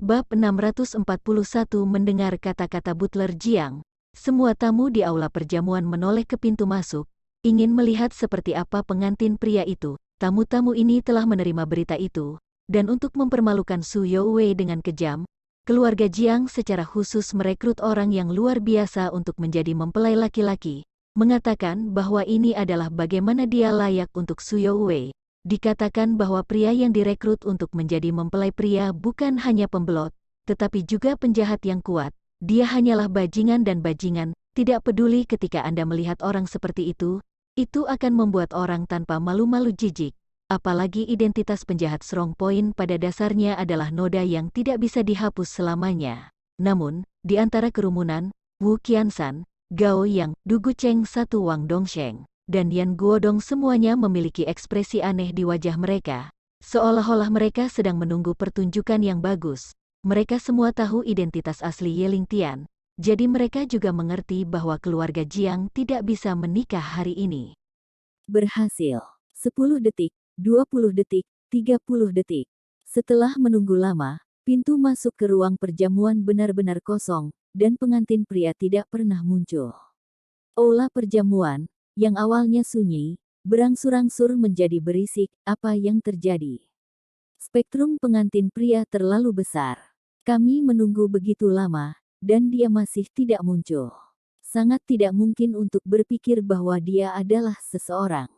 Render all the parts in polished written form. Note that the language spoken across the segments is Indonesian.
Bab 641 mendengar kata-kata Butler Jiang. Semua tamu di aula perjamuan menoleh ke pintu masuk, ingin melihat seperti apa pengantin pria itu. Tamu-tamu ini telah menerima berita itu, dan untuk mempermalukan Su Youwei dengan kejam, keluarga Jiang secara khusus merekrut orang yang luar biasa untuk menjadi mempelai laki-laki, mengatakan bahwa ini adalah bagaimana dia layak untuk Su Youwei. Dikatakan bahwa pria yang direkrut untuk menjadi mempelai pria bukan hanya pembelot, tetapi juga penjahat yang kuat. Dia hanyalah bajingan dan bajingan, tidak peduli ketika Anda melihat orang seperti itu akan membuat orang tanpa malu-malu jijik. Apalagi identitas penjahat Strong Point pada dasarnya adalah noda yang tidak bisa dihapus selamanya. Namun, di antara kerumunan, Wu Qiansan, Gao Yang, Du Gucheng satu Wang Dongsheng, dan Yan Guodong semuanya memiliki ekspresi aneh di wajah mereka, seolah-olah mereka sedang menunggu pertunjukan yang bagus. Mereka semua tahu identitas asli Yeling Tian, jadi mereka juga mengerti bahwa keluarga Jiang tidak bisa menikah hari ini. Berhasil. 10 detik, 20 detik, 30 detik. Setelah menunggu lama, pintu masuk ke ruang perjamuan benar-benar kosong, dan pengantin pria tidak pernah muncul. Aula perjamuan, yang awalnya sunyi, berangsur-angsur menjadi berisik. Apa yang terjadi? Spektrum pengantin pria terlalu besar. Kami menunggu begitu lama, dan dia masih tidak muncul. Sangat tidak mungkin untuk berpikir bahwa dia adalah seseorang.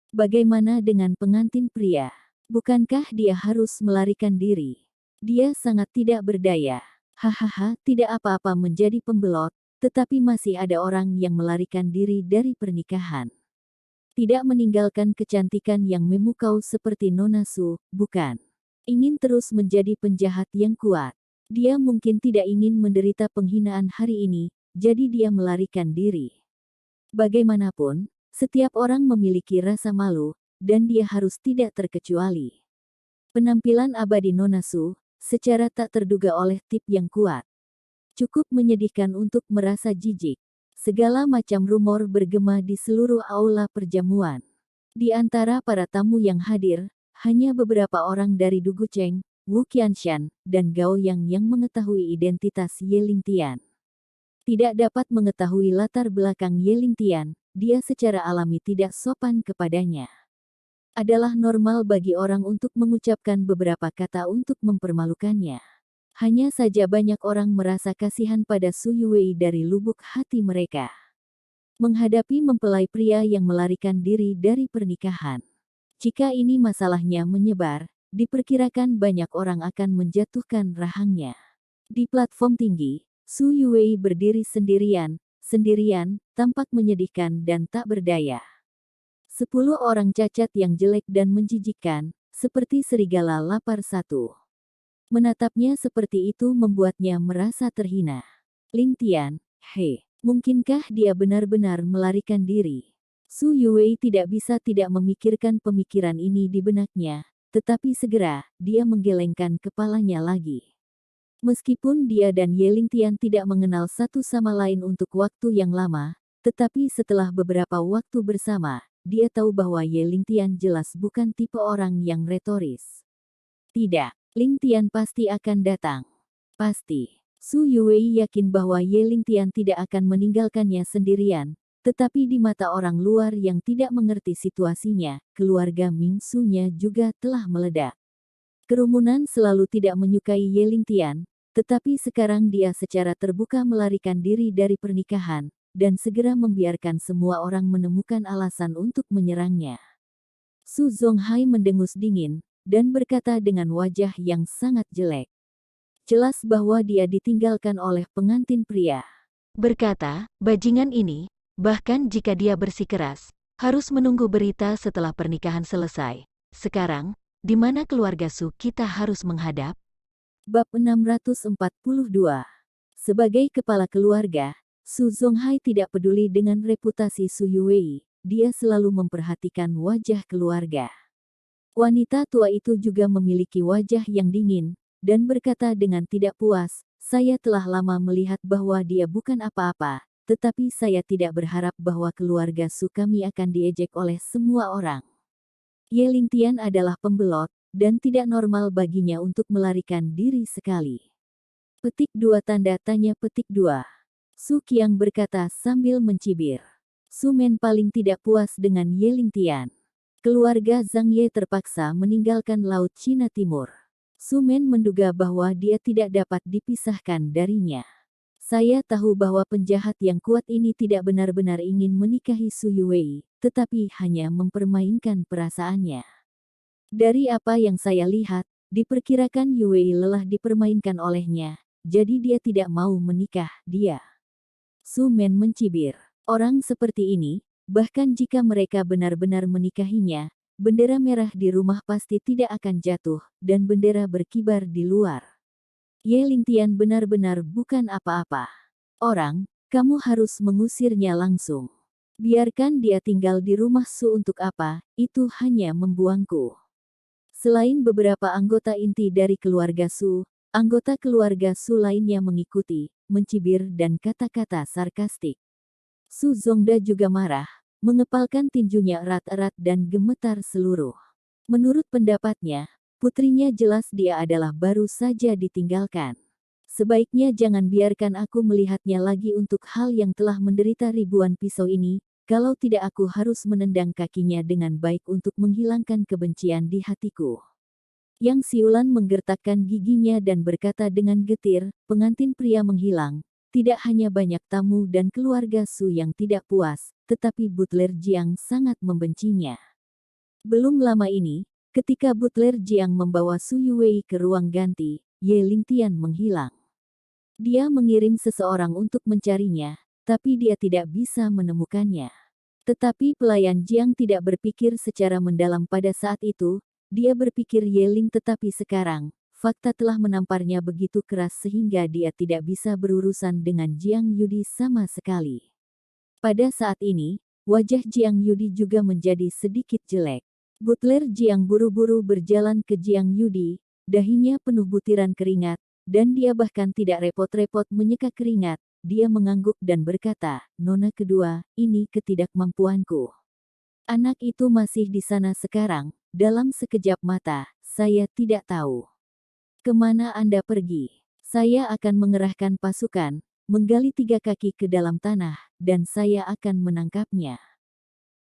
Bagaimana dengan pengantin pria? Bukankah dia harus melarikan diri? Dia sangat tidak berdaya. Hahaha, tidak apa-apa menjadi pembelot, tetapi masih ada orang yang melarikan diri dari pernikahan. Tidak meninggalkan kecantikan yang memukau seperti Nona Su, bukan. Ingin terus menjadi penjahat yang kuat. Dia mungkin tidak ingin menderita penghinaan hari ini, jadi dia melarikan diri. Bagaimanapun, setiap orang memiliki rasa malu, dan dia harus tidak terkecuali. Penampilan abadi Nona Su, secara tak terduga oleh tip yang kuat. Cukup menyedihkan untuk merasa jijik. Segala macam rumor bergema di seluruh aula perjamuan. Di antara para tamu yang hadir, hanya beberapa orang dari Du Gucheng, Wu Qianshan, dan Gao Yang mengetahui identitas Yeling Tian. Tidak dapat mengetahui latar belakang Yeling Tian, dia secara alami tidak sopan kepadanya. Adalah normal bagi orang untuk mengucapkan beberapa kata untuk mempermalukannya. Hanya saja banyak orang merasa kasihan pada Su Youwei dari lubuk hati mereka. Menghadapi mempelai pria yang melarikan diri dari pernikahan. Jika ini masalahnya menyebar, diperkirakan banyak orang akan menjatuhkan rahangnya. Di platform tinggi, Su Youwei berdiri sendirian, tampak menyedihkan dan tak berdaya. 10 orang cacat yang jelek dan menjijikkan, seperti serigala lapar satu. Menatapnya seperti itu membuatnya merasa terhina. Ling Tian, hei, mungkinkah dia benar-benar melarikan diri? Su Youwei tidak bisa tidak memikirkan pemikiran ini di benaknya, tetapi segera, dia menggelengkan kepalanya lagi. Meskipun dia dan Yeling Tian tidak mengenal satu sama lain untuk waktu yang lama, tetapi setelah beberapa waktu bersama, dia tahu bahwa Yeling Tian jelas bukan tipe orang yang retoris. Tidak. Ling Tian pasti akan datang. Pasti. Su Youwei yakin bahwa Yeling Tian tidak akan meninggalkannya sendirian, tetapi di mata orang luar yang tidak mengerti situasinya, keluarga Ming Su-nya juga telah meledak. Kerumunan selalu tidak menyukai Yeling Tian, tetapi sekarang dia secara terbuka melarikan diri dari pernikahan, dan segera membiarkan semua orang menemukan alasan untuk menyerangnya. Su Zonghai mendengus dingin, dan berkata dengan wajah yang sangat jelek. Jelas bahwa dia ditinggalkan oleh pengantin pria. Berkata, bajingan ini, bahkan jika dia bersikeras, harus menunggu berita setelah pernikahan selesai. Sekarang, di mana keluarga Su kita harus menghadap? Bab 642. Sebagai kepala keluarga, Su Zonghai tidak peduli dengan reputasi Su Youwei, dia selalu memperhatikan wajah keluarga. Wanita tua itu juga memiliki wajah yang dingin, dan berkata dengan tidak puas, saya telah lama melihat bahwa dia bukan apa-apa, tetapi saya tidak berharap bahwa keluarga Su kami akan diejek oleh semua orang. Yeling Tian adalah pembelot, dan tidak normal baginya untuk melarikan diri sekali. Petik 2 tanda tanya petik 2. Su Qiang berkata sambil mencibir. Su Men paling tidak puas dengan Ye Lingtian. Keluarga Zhang Ye terpaksa meninggalkan Laut Cina Timur. Su Men menduga bahwa dia tidak dapat dipisahkan darinya. Saya tahu bahwa penjahat yang kuat ini tidak benar-benar ingin menikahi Su Yuwei, tetapi hanya mempermainkan perasaannya. Dari apa yang saya lihat, diperkirakan Yuwei lelah dipermainkan olehnya, jadi dia tidak mau menikah dia. Su Men mencibir. Orang seperti ini, bahkan jika mereka benar-benar menikahinya, bendera merah di rumah pasti tidak akan jatuh, dan bendera berkibar di luar. Ye Lingtian benar-benar bukan apa-apa. Orang, kamu harus mengusirnya langsung. Biarkan dia tinggal di rumah Su untuk apa, itu hanya membuangku. Selain beberapa anggota inti dari keluarga Su, anggota keluarga Su lainnya mengikuti, mencibir dan kata-kata sarkastik. Su Zongda juga marah, mengepalkan tinjunya erat-erat dan gemetar seluruh. Menurut pendapatnya, putrinya jelas dia adalah baru saja ditinggalkan. Sebaiknya jangan biarkan aku melihatnya lagi untuk hal yang telah menderita ribuan pisau ini, kalau tidak aku harus menendang kakinya dengan baik untuk menghilangkan kebencian di hatiku. Yang Siulan menggertakkan giginya dan berkata dengan getir, pengantin pria menghilang. Tidak hanya banyak tamu dan keluarga Su yang tidak puas, tetapi Butler Jiang sangat membencinya. Belum lama ini, ketika Butler Jiang membawa Su Yuwei ke ruang ganti, Ye Lingtian menghilang. Dia mengirim seseorang untuk mencarinya, tapi dia tidak bisa menemukannya. Tetapi pelayan Jiang tidak berpikir secara mendalam pada saat itu, dia berpikir Ye Ling tetapi sekarang, fakta telah menamparnya begitu keras sehingga dia tidak bisa berurusan dengan Jiang Yudi sama sekali. Pada saat ini, wajah Jiang Yudi juga menjadi sedikit jelek. Butler Jiang buru-buru berjalan ke Jiang Yudi, dahinya penuh butiran keringat, dan dia bahkan tidak repot-repot menyeka keringat. Dia mengangguk dan berkata, "Nona kedua, ini ketidakmampuanku. Anak itu masih di sana sekarang, dalam sekejap mata, saya tidak tahu. Kemana Anda pergi? Saya akan mengerahkan pasukan, menggali 3 kaki ke dalam tanah, dan saya akan menangkapnya."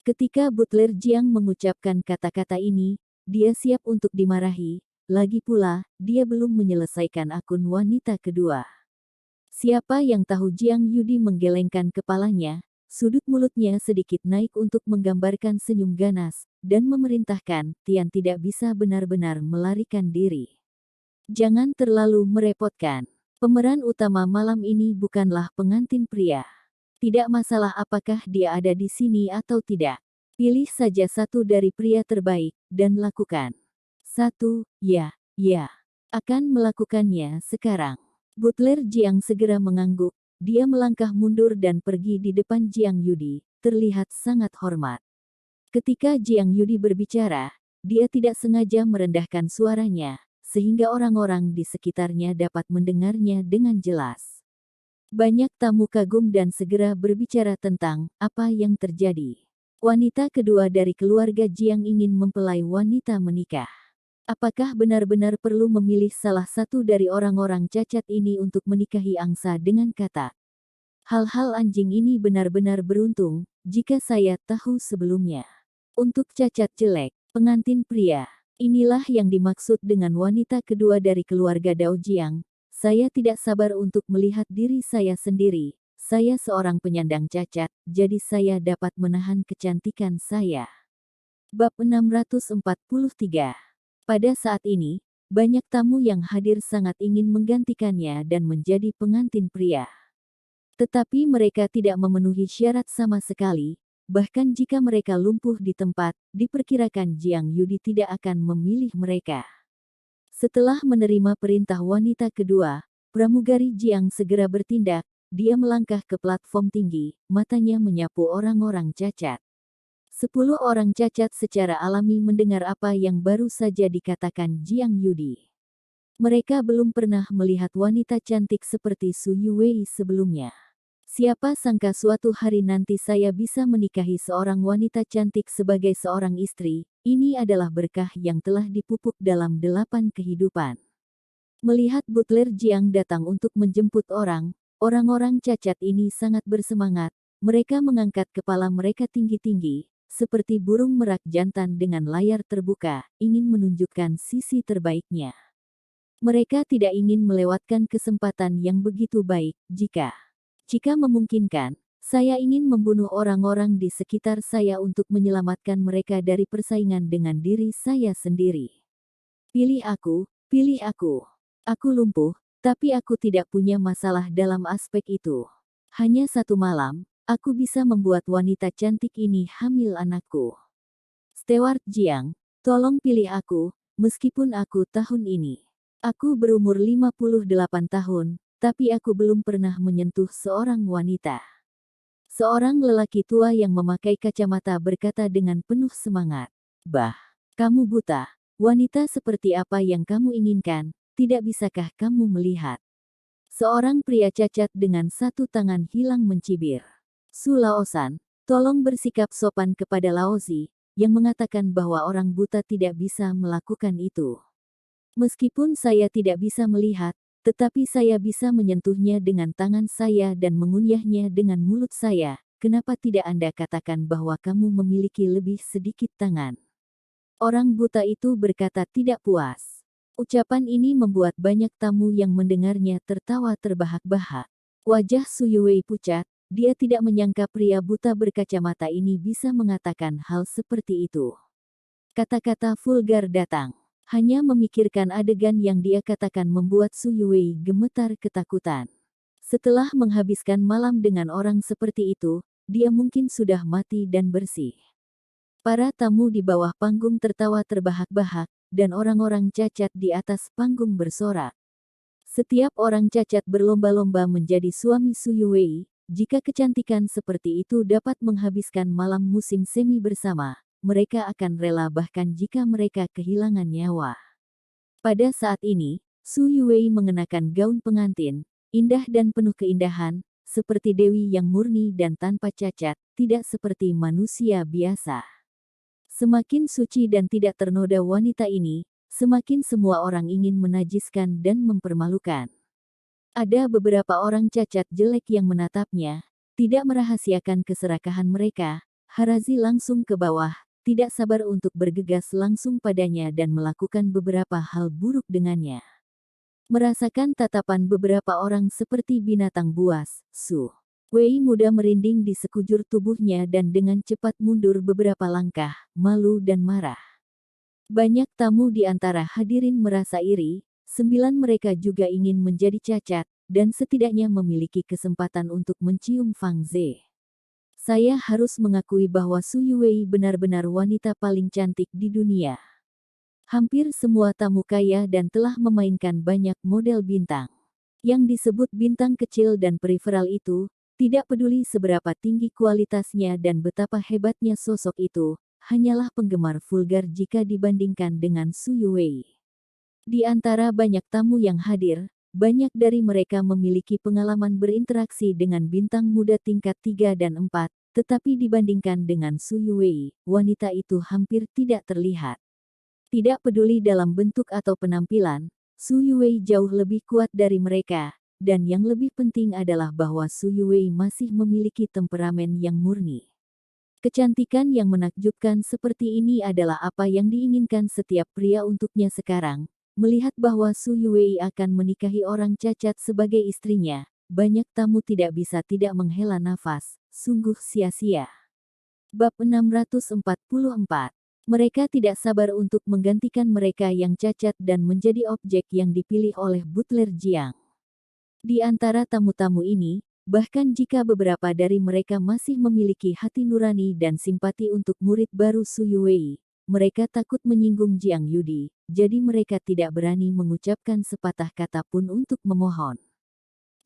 Ketika Butler Jiang mengucapkan kata-kata ini, dia siap untuk dimarahi. Lagi pula, dia belum menyelesaikan akun wanita kedua. Siapa yang tahu Jiang Yudi menggelengkan kepalanya, sudut mulutnya sedikit naik untuk menggambarkan senyum ganas, dan memerintahkan, Tian tidak bisa benar-benar melarikan diri. Jangan terlalu merepotkan. Pemeran utama malam ini bukanlah pengantin pria. Tidak masalah apakah dia ada di sini atau tidak. Pilih saja satu dari pria terbaik, dan lakukan. 1, ya, akan melakukannya sekarang. Butler Jiang segera mengangguk, dia melangkah mundur dan pergi di depan Jiang Yudi, terlihat sangat hormat. Ketika Jiang Yudi berbicara, dia tidak sengaja merendahkan suaranya, sehingga orang-orang di sekitarnya dapat mendengarnya dengan jelas. Banyak tamu kagum dan segera berbicara tentang apa yang terjadi. Wanita kedua dari keluarga Jiang ingin mempelai wanita menikah. Apakah benar-benar perlu memilih salah satu dari orang-orang cacat ini untuk menikahi angsa dengan kata? Hal-hal anjing ini benar-benar beruntung, jika saya tahu sebelumnya. Untuk cacat jelek, pengantin pria. Inilah yang dimaksud dengan wanita kedua dari keluarga Dao Jiang. Saya tidak sabar untuk melihat diri saya sendiri. Saya seorang penyandang cacat, jadi saya dapat menahan kecantikan saya. Bab 643. Pada saat ini, banyak tamu yang hadir sangat ingin menggantikannya dan menjadi pengantin pria. Tetapi mereka tidak memenuhi syarat sama sekali, bahkan jika mereka lumpuh di tempat, diperkirakan Jiang Yudi tidak akan memilih mereka. Setelah menerima perintah wanita kedua, pramugari Jiang segera bertindak, dia melangkah ke platform tinggi, matanya menyapu orang-orang cacat. 10 orang cacat secara alami mendengar apa yang baru saja dikatakan Jiang Yudi. Mereka belum pernah melihat wanita cantik seperti Su Yuwei sebelumnya. Siapa sangka suatu hari nanti saya bisa menikahi seorang wanita cantik sebagai seorang istri, ini adalah berkah yang telah dipupuk dalam 8 kehidupan. Melihat Butler Jiang datang untuk menjemput orang-orang cacat ini sangat bersemangat. Mereka mengangkat kepala mereka tinggi-tinggi, seperti burung merak jantan dengan layar terbuka, ingin menunjukkan sisi terbaiknya. Mereka tidak ingin melewatkan kesempatan yang begitu baik. Jika memungkinkan, saya ingin membunuh orang-orang di sekitar saya untuk menyelamatkan mereka dari persaingan dengan diri saya sendiri. Pilih aku, pilih aku. Aku lumpuh, tapi aku tidak punya masalah dalam aspek itu. Hanya satu malam, aku bisa membuat wanita cantik ini hamil anakku. Stewart Jiang, tolong pilih aku, meskipun aku tahun ini. Aku berumur 58 tahun, tapi aku belum pernah menyentuh seorang wanita. Seorang lelaki tua yang memakai kacamata berkata dengan penuh semangat. Bah, kamu buta. Wanita seperti apa yang kamu inginkan? Tidak bisakah kamu melihat? Seorang pria cacat dengan satu tangan hilang mencibir. Su Laosan, tolong bersikap sopan kepada Laozi, yang mengatakan bahwa orang buta tidak bisa melakukan itu. Meskipun saya tidak bisa melihat, tetapi saya bisa menyentuhnya dengan tangan saya dan mengunyahnya dengan mulut saya. Kenapa tidak Anda katakan bahwa kamu memiliki lebih sedikit tangan? Orang buta itu berkata tidak puas. Ucapan ini membuat banyak tamu yang mendengarnya tertawa terbahak-bahak. Wajah Su Yuwei pucat, dia tidak menyangka pria buta berkacamata ini bisa mengatakan hal seperti itu. Kata-kata vulgar datang. Hanya memikirkan adegan yang dia katakan membuat Su Yuwei gemetar ketakutan. Setelah menghabiskan malam dengan orang seperti itu, dia mungkin sudah mati dan bersih. Para tamu di bawah panggung tertawa terbahak-bahak, dan orang-orang cacat di atas panggung bersorak. Setiap orang cacat berlomba-lomba menjadi suami Su Yuwei. Jika kecantikan seperti itu dapat menghabiskan malam musim semi bersama, mereka akan rela bahkan jika mereka kehilangan nyawa. Pada saat ini, Su Yuwei mengenakan gaun pengantin, indah dan penuh keindahan, seperti dewi yang murni dan tanpa cacat, tidak seperti manusia biasa. Semakin suci dan tidak ternoda wanita ini, semakin semua orang ingin menajiskan dan mempermalukan. Ada beberapa orang cacat jelek yang menatapnya, tidak merahasiakan keserakahan mereka. Harazi langsung ke bawah, tidak sabar untuk bergegas langsung padanya dan melakukan beberapa hal buruk dengannya. Merasakan tatapan beberapa orang seperti binatang buas, Su Wei muda merinding di sekujur tubuhnya dan dengan cepat mundur beberapa langkah, malu dan marah. Banyak tamu di antara hadirin merasa iri, 9 mereka juga ingin menjadi cacat, dan setidaknya memiliki kesempatan untuk mencium Fang Ze. Saya harus mengakui bahwa Su Yuwei benar-benar wanita paling cantik di dunia. Hampir semua tamu kaya dan telah memainkan banyak model bintang. Yang disebut bintang kecil dan periferal itu, tidak peduli seberapa tinggi kualitasnya dan betapa hebatnya sosok itu, hanyalah penggemar vulgar jika dibandingkan dengan Su Yuwei. Di antara banyak tamu yang hadir, banyak dari mereka memiliki pengalaman berinteraksi dengan bintang muda tingkat 3 dan 4, tetapi dibandingkan dengan Su Yuwei, wanita itu hampir tidak terlihat. Tidak peduli dalam bentuk atau penampilan, Su Yuwei jauh lebih kuat dari mereka. Dan yang lebih penting adalah bahwa Su Yuwei masih memiliki temperamen yang murni. Kecantikan yang menakjubkan seperti ini adalah apa yang diinginkan setiap pria untuknya sekarang. Melihat bahwa Su Yuwei akan menikahi orang cacat sebagai istrinya, banyak tamu tidak bisa tidak menghela nafas, sungguh sia-sia. Bab 644. Mereka tidak sabar untuk menggantikan mereka yang cacat dan menjadi objek yang dipilih oleh Butler Jiang. Di antara tamu-tamu ini, bahkan jika beberapa dari mereka masih memiliki hati nurani dan simpati untuk murid baru Su Yuwei, mereka takut menyinggung Jiang Yudi, jadi mereka tidak berani mengucapkan sepatah kata pun untuk memohon.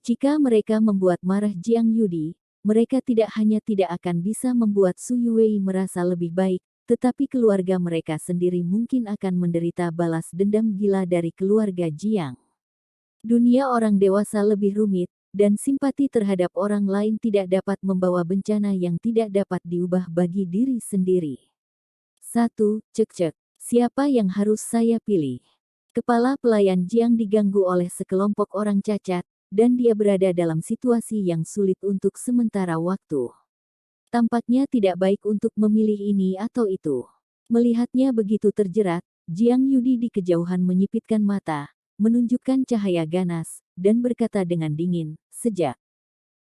Jika mereka membuat marah Jiang Yudi, mereka tidak hanya tidak akan bisa membuat Su Yuwei merasa lebih baik, tetapi keluarga mereka sendiri mungkin akan menderita balas dendam gila dari keluarga Jiang. Dunia orang dewasa lebih rumit, dan simpati terhadap orang lain tidak dapat membawa bencana yang tidak dapat diubah bagi diri sendiri. 1. Cek-cek. Siapa yang harus saya pilih? Kepala pelayan Jiang diganggu oleh sekelompok orang cacat, dan dia berada dalam situasi yang sulit untuk sementara waktu. Tampaknya tidak baik untuk memilih ini atau itu. Melihatnya begitu terjerat, Jiang Yudi di kejauhan menyipitkan mata, menunjukkan cahaya ganas, dan berkata dengan dingin, "Sejak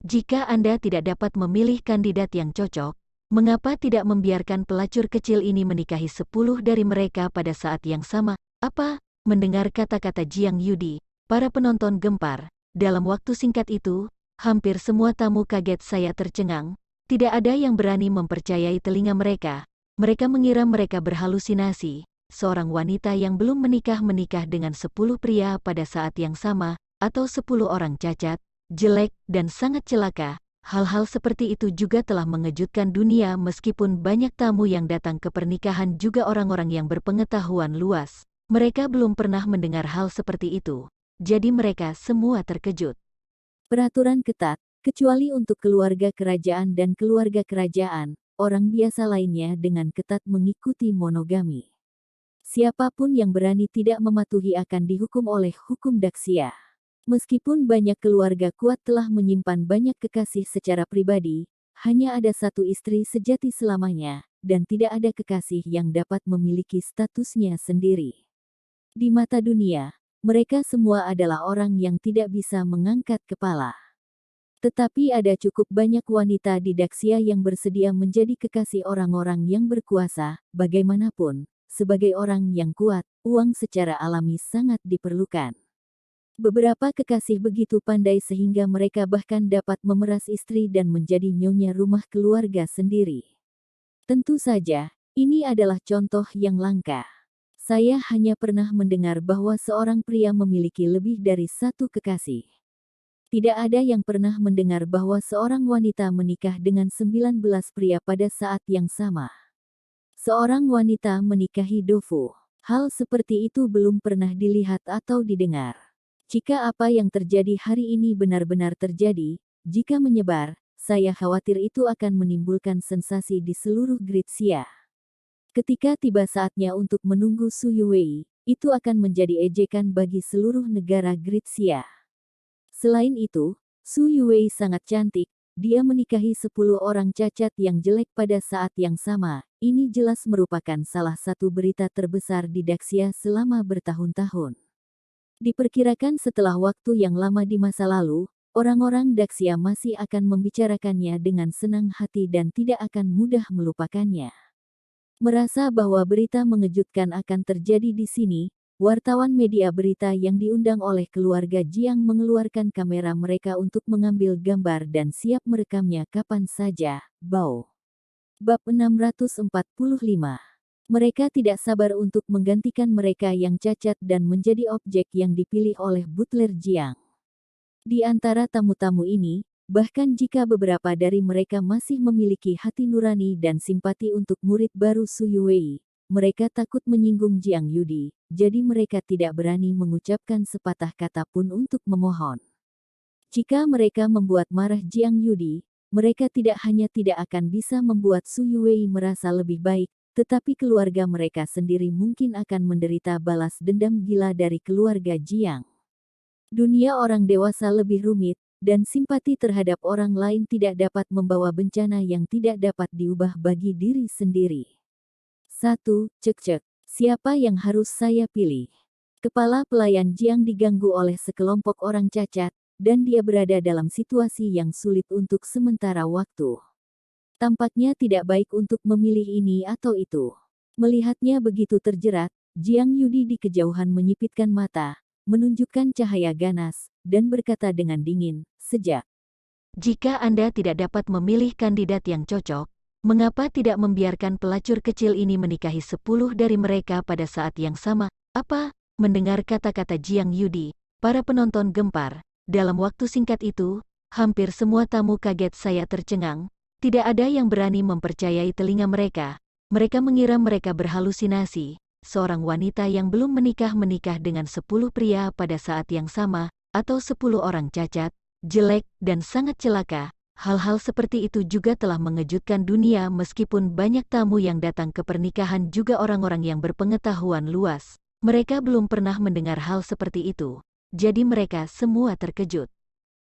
Jika Anda tidak dapat memilih kandidat yang cocok, mengapa tidak membiarkan pelacur kecil ini menikahi 10 dari mereka pada saat yang sama?" Apa? Mendengar kata-kata Jiang Yudi, para penonton gempar. Dalam waktu singkat itu, hampir semua tamu kaget saya tercengang. Tidak ada yang berani mempercayai telinga mereka. Mereka mengira mereka berhalusinasi. Seorang wanita yang belum menikah dengan 10 pria pada saat yang sama, atau 10 orang cacat, jelek, dan sangat celaka. Hal-hal seperti itu juga telah mengejutkan dunia meskipun banyak tamu yang datang ke pernikahan juga orang-orang yang berpengetahuan luas. Mereka belum pernah mendengar hal seperti itu. Jadi mereka semua terkejut. peraturan ketat, kecuali untuk keluarga kerajaan dan keluarga kerajaan, orang biasa lainnya dengan ketat mengikuti monogami. Siapapun yang berani tidak mematuhi akan dihukum oleh hukum Daxia. Meskipun banyak keluarga kuat telah menyimpan banyak kekasih secara pribadi, hanya ada satu istri sejati selamanya, dan tidak ada kekasih yang dapat memiliki statusnya sendiri. Di mata dunia, mereka semua adalah orang yang tidak bisa mengangkat kepala. Tetapi ada cukup banyak wanita di Daxia yang bersedia menjadi kekasih orang-orang yang berkuasa, bagaimanapun, sebagai orang yang kuat, uang secara alami sangat diperlukan. Beberapa kekasih begitu pandai sehingga mereka bahkan dapat memeras istri dan menjadi nyonya rumah keluarga sendiri. Tentu saja, ini adalah contoh yang langka. Saya hanya pernah mendengar bahwa seorang pria memiliki lebih dari satu kekasih. Tidak ada yang pernah mendengar bahwa seorang wanita menikah dengan 19 pria pada saat yang sama. Seorang wanita menikahi Dofu. Hal seperti itu belum pernah dilihat atau didengar. Jika apa yang terjadi hari ini benar-benar terjadi, jika menyebar, saya khawatir itu akan menimbulkan sensasi di seluruh Gritsia. Ketika tiba saatnya untuk menunggu Su Yuwei, itu akan menjadi ejekan bagi seluruh negara Gritsia. Selain itu, Su Yuwei sangat cantik, dia menikahi 10 orang cacat yang jelek pada saat yang sama. Ini jelas merupakan salah satu berita terbesar di Daxia selama bertahun-tahun. Diperkirakan setelah waktu yang lama di masa lalu, orang-orang Daxia masih akan membicarakannya dengan senang hati dan tidak akan mudah melupakannya. Merasa bahwa berita mengejutkan akan terjadi di sini, wartawan media berita yang diundang oleh keluarga Jiang mengeluarkan kamera mereka untuk mengambil gambar dan siap merekamnya kapan saja. Bao. Bab 645. Mereka tidak sabar untuk menggantikan mereka yang cacat dan menjadi objek yang dipilih oleh butler Jiang. Di antara tamu-tamu ini, bahkan jika beberapa dari mereka masih memiliki hati nurani dan simpati untuk murid baru Su Yuwei, mereka takut menyinggung Jiang Yudi, jadi mereka tidak berani mengucapkan sepatah kata pun untuk memohon. Jika mereka membuat marah Jiang Yudi, mereka tidak hanya tidak akan bisa membuat Su Yuwei merasa lebih baik, tetapi keluarga mereka sendiri mungkin akan menderita balas dendam gila dari keluarga Jiang. Dunia orang dewasa lebih rumit, dan simpati terhadap orang lain tidak dapat membawa bencana yang tidak dapat diubah bagi diri sendiri. 1. Cek-cek. Siapa yang harus saya pilih? Kepala pelayan Jiang diganggu oleh sekelompok orang cacat, dan dia berada dalam situasi yang sulit untuk sementara waktu. Tampaknya tidak baik untuk memilih ini atau itu. Melihatnya begitu terjerat, Jiang Yudi di kejauhan menyipitkan mata, menunjukkan cahaya ganas, dan berkata dengan dingin, "Sejak Jika Anda tidak dapat memilih kandidat yang cocok, mengapa tidak membiarkan pelacur kecil ini menikahi 10 dari mereka pada saat yang sama?" Apa? Mendengar kata-kata Jiang Yudi, para penonton gempar. Dalam waktu singkat itu, hampir semua tamu kaget saya tercengang. Tidak ada yang berani mempercayai telinga mereka. Mereka mengira mereka berhalusinasi. Seorang wanita yang belum menikah dengan 10 pria pada saat yang sama, atau 10 orang cacat, jelek, dan sangat celaka. Hal-hal seperti itu juga telah mengejutkan dunia meskipun banyak tamu yang datang ke pernikahan juga orang-orang yang berpengetahuan luas. Mereka belum pernah mendengar hal seperti itu, jadi mereka semua terkejut.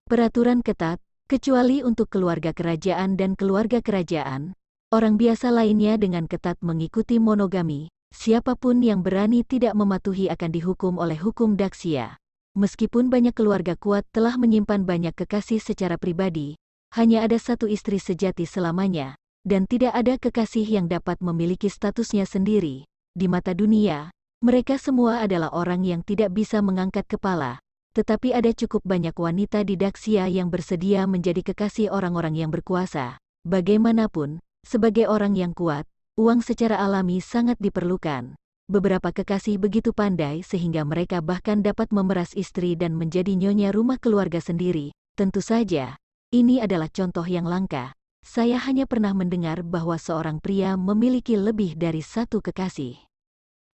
Peraturan ketat, kecuali untuk keluarga kerajaan dan keluarga kerajaan, orang biasa lainnya dengan ketat mengikuti monogami. Siapapun yang berani tidak mematuhi akan dihukum oleh hukum Daxia. Meskipun banyak keluarga kuat telah menyimpan banyak kekasih secara pribadi, hanya ada satu istri sejati selamanya, dan tidak ada kekasih yang dapat memiliki statusnya sendiri. Di mata dunia, mereka semua adalah orang yang tidak bisa mengangkat kepala, tetapi ada cukup banyak wanita di Daxia yang bersedia menjadi kekasih orang-orang yang berkuasa. Bagaimanapun, sebagai orang yang kuat, uang secara alami sangat diperlukan. Beberapa kekasih begitu pandai sehingga mereka bahkan dapat memeras istri dan menjadi nyonya rumah keluarga sendiri. Tentu saja, ini adalah contoh yang langka. Saya hanya pernah mendengar bahwa seorang pria memiliki lebih dari satu kekasih.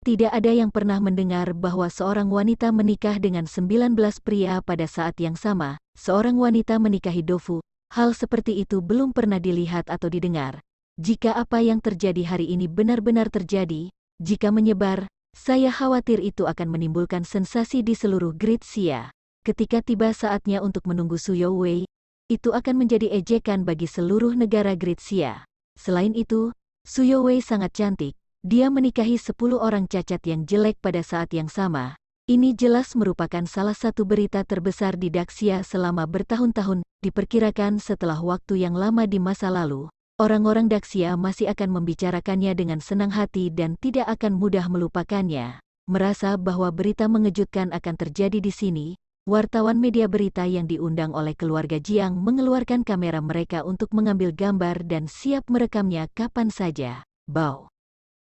Tidak ada yang pernah mendengar bahwa seorang wanita menikah dengan 19 pria pada saat yang sama. Seorang wanita menikahi Dofu. Hal seperti itu belum pernah dilihat atau didengar. Jika apa yang terjadi hari ini benar-benar terjadi, jika menyebar, saya khawatir itu akan menimbulkan sensasi di seluruh Great Xia. Ketika tiba saatnya untuk menunggu Su Youwei, itu akan menjadi ejekan bagi seluruh negara Great Xia. Selain itu, Su Youwei sangat cantik. Dia menikahi 10 orang cacat yang jelek pada saat yang sama. Ini jelas merupakan salah satu berita terbesar di Daxia selama bertahun-tahun. Diperkirakan setelah waktu yang lama di masa lalu, orang-orang Daxia masih akan membicarakannya dengan senang hati dan tidak akan mudah melupakannya. Merasa bahwa berita mengejutkan akan terjadi di sini, wartawan media berita yang diundang oleh keluarga Jiang mengeluarkan kamera mereka untuk mengambil gambar dan siap merekamnya kapan saja. Bao.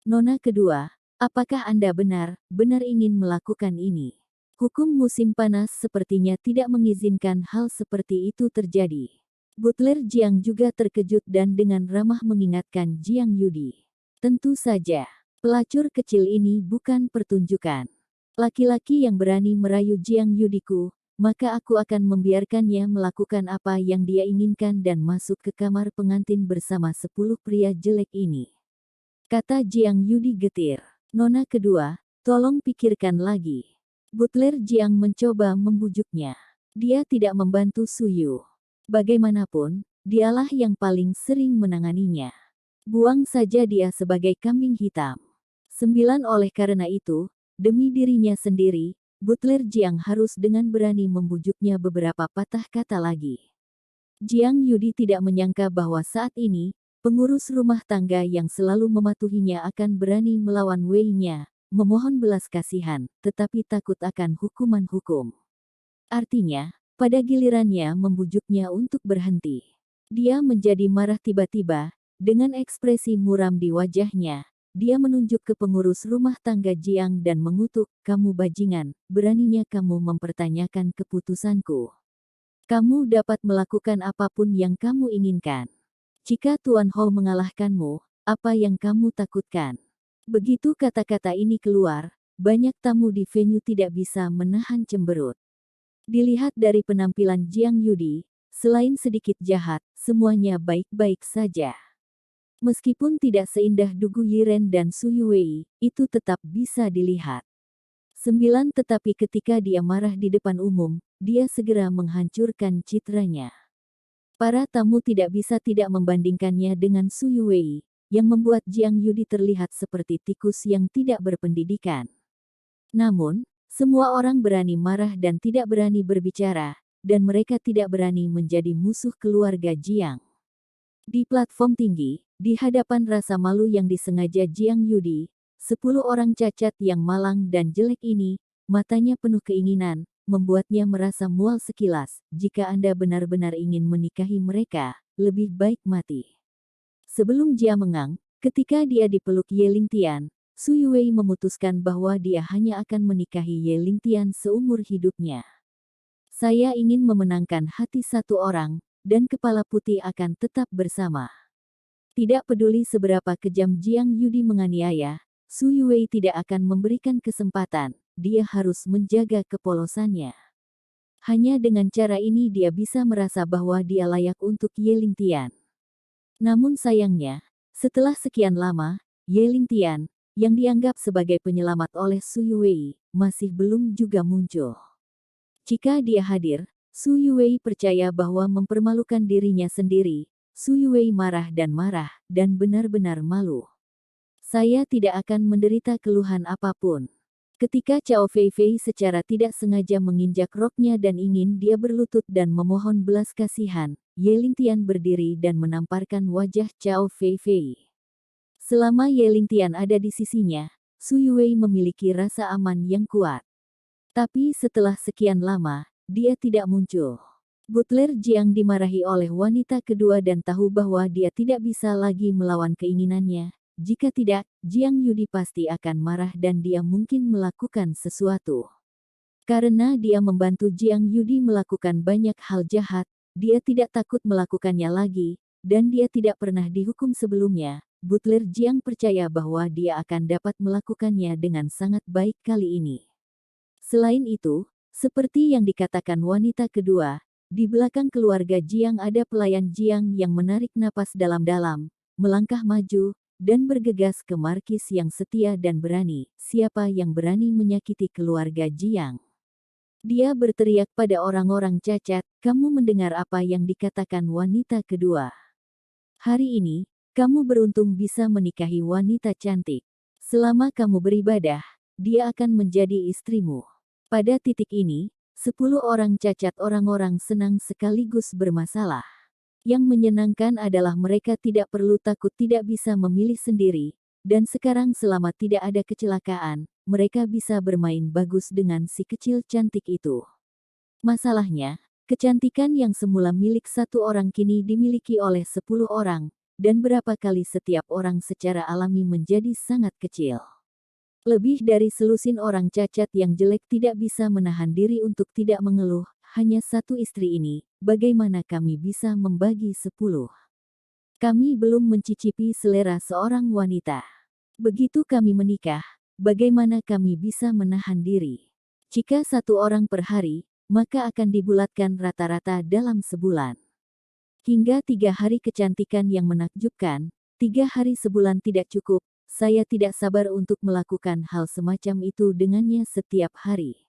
Nona kedua, apakah Anda benar-benar ingin melakukan ini? Hukum musim panas sepertinya tidak mengizinkan hal seperti itu terjadi. Butler Jiang juga terkejut dan dengan ramah mengingatkan Jiang Yudi. Tentu saja, pelacur kecil ini bukan pertunjukan. Laki-laki yang berani merayu Jiang Yudiku, maka aku akan membiarkannya melakukan apa yang dia inginkan dan masuk ke kamar pengantin bersama 10 pria jelek ini. Kata Jiang Yudi getir. Nona kedua, tolong pikirkan lagi. Butler Jiang mencoba membujuknya. Dia tidak membantu Suyu. Bagaimanapun, dialah yang paling sering menanganinya. Buang saja dia sebagai kambing hitam. 9 oleh karena itu, demi dirinya sendiri, Butler Jiang harus dengan berani membujuknya beberapa patah kata lagi. Jiang Yudi tidak menyangka bahwa saat ini, pengurus rumah tangga yang selalu mematuhinya akan berani melawan Wei-nya, memohon belas kasihan, tetapi takut akan hukuman hukum. Artinya, pada gilirannya membujuknya untuk berhenti. Dia menjadi marah tiba-tiba, dengan ekspresi muram di wajahnya. Dia menunjuk ke pengurus rumah tangga Jiang dan mengutuk, "Kamu bajingan, beraninya kamu mempertanyakan keputusanku. Kamu dapat melakukan apapun yang kamu inginkan. Jika Tuan Hou mengalahkanmu, apa yang kamu takutkan?" Begitu kata-kata ini keluar, banyak tamu di venue tidak bisa menahan cemberut. Dilihat dari penampilan Jiang Yudi, selain sedikit jahat, semuanya baik-baik saja. Meskipun tidak seindah Dugu Yiren dan Su Yuwei, itu tetap bisa dilihat. 9 Tetapi ketika dia marah di depan umum, dia segera menghancurkan citranya. Para tamu tidak bisa tidak membandingkannya dengan Su Yuwei, yang membuat Jiang Yudi terlihat seperti tikus yang tidak berpendidikan. Namun, semua orang berani marah dan tidak berani berbicara, dan mereka tidak berani menjadi musuh keluarga Jiang. Di platform tinggi, di hadapan rasa malu yang disengaja Jiang Yudi, 10 orang cacat yang malang dan jelek ini, matanya penuh keinginan, membuatnya merasa mual sekilas. Jika Anda benar-benar ingin menikahi mereka, lebih baik mati. Sebelum Jia Mengang, ketika dia dipeluk Ye Lingtian, Su Yuwei memutuskan bahwa dia hanya akan menikahi Ye Lingtian seumur hidupnya. Saya ingin memenangkan hati satu orang, dan kepala putih akan tetap bersama. Tidak peduli seberapa kejam Jiang Yudi menganiaya, Su Yuwei tidak akan memberikan kesempatan, dia harus menjaga kepolosannya. Hanya dengan cara ini dia bisa merasa bahwa dia layak untuk Ye Lingtian. Namun sayangnya, setelah sekian lama, Ye Lingtian, yang dianggap sebagai penyelamat oleh Su Yuwei, masih belum juga muncul. Jika dia hadir, Su Yuwei percaya bahwa mempermalukan dirinya sendiri. Su Yuwei marah dan benar-benar malu. Saya tidak akan menderita keluhan apapun. Ketika Cao Feifei secara tidak sengaja menginjak roknya dan ingin dia berlutut dan memohon belas kasihan, Ye Lingtian berdiri dan menamparkan wajah Cao Feifei. Selama Ye Lingtian ada di sisinya, Su Yuwei memiliki rasa aman yang kuat. Tapi setelah sekian lama, dia tidak muncul. Butler Jiang dimarahi oleh wanita kedua dan tahu bahwa dia tidak bisa lagi melawan keinginannya. Jika tidak, Jiang Yudi pasti akan marah dan dia mungkin melakukan sesuatu. Karena dia membantu Jiang Yudi melakukan banyak hal jahat, dia tidak takut melakukannya lagi, dan dia tidak pernah dihukum sebelumnya. Butler Jiang percaya bahwa dia akan dapat melakukannya dengan sangat baik kali ini. Selain itu, seperti yang dikatakan wanita kedua, di belakang keluarga Jiang ada pelayan Jiang yang menarik napas dalam-dalam, melangkah maju, dan bergegas ke markis yang setia dan berani. Siapa yang berani menyakiti keluarga Jiang? Dia berteriak pada orang-orang cacat, kamu mendengar apa yang dikatakan wanita kedua. Hari ini, kamu beruntung bisa menikahi wanita cantik. Selama kamu beribadah, dia akan menjadi istrimu. Pada titik ini, 10 orang cacat orang-orang senang sekaligus bermasalah. Yang menyenangkan adalah mereka tidak perlu takut tidak bisa memilih sendiri, dan sekarang selama tidak ada kecelakaan, mereka bisa bermain bagus dengan si kecil cantik itu. Masalahnya, kecantikan yang semula milik satu orang kini dimiliki oleh 10 orang, dan berapa kali setiap orang secara alami menjadi sangat kecil. Lebih dari selusin orang cacat yang jelek tidak bisa menahan diri untuk tidak mengeluh, hanya satu istri ini, bagaimana kami bisa membagi 10? Kami belum mencicipi selera seorang wanita. Begitu kami menikah, bagaimana kami bisa menahan diri? Jika satu orang per hari, maka akan dibulatkan rata-rata dalam sebulan. Hingga 3 hari kecantikan yang menakjubkan, 3 hari sebulan tidak cukup. Saya tidak sabar untuk melakukan hal semacam itu dengannya setiap hari.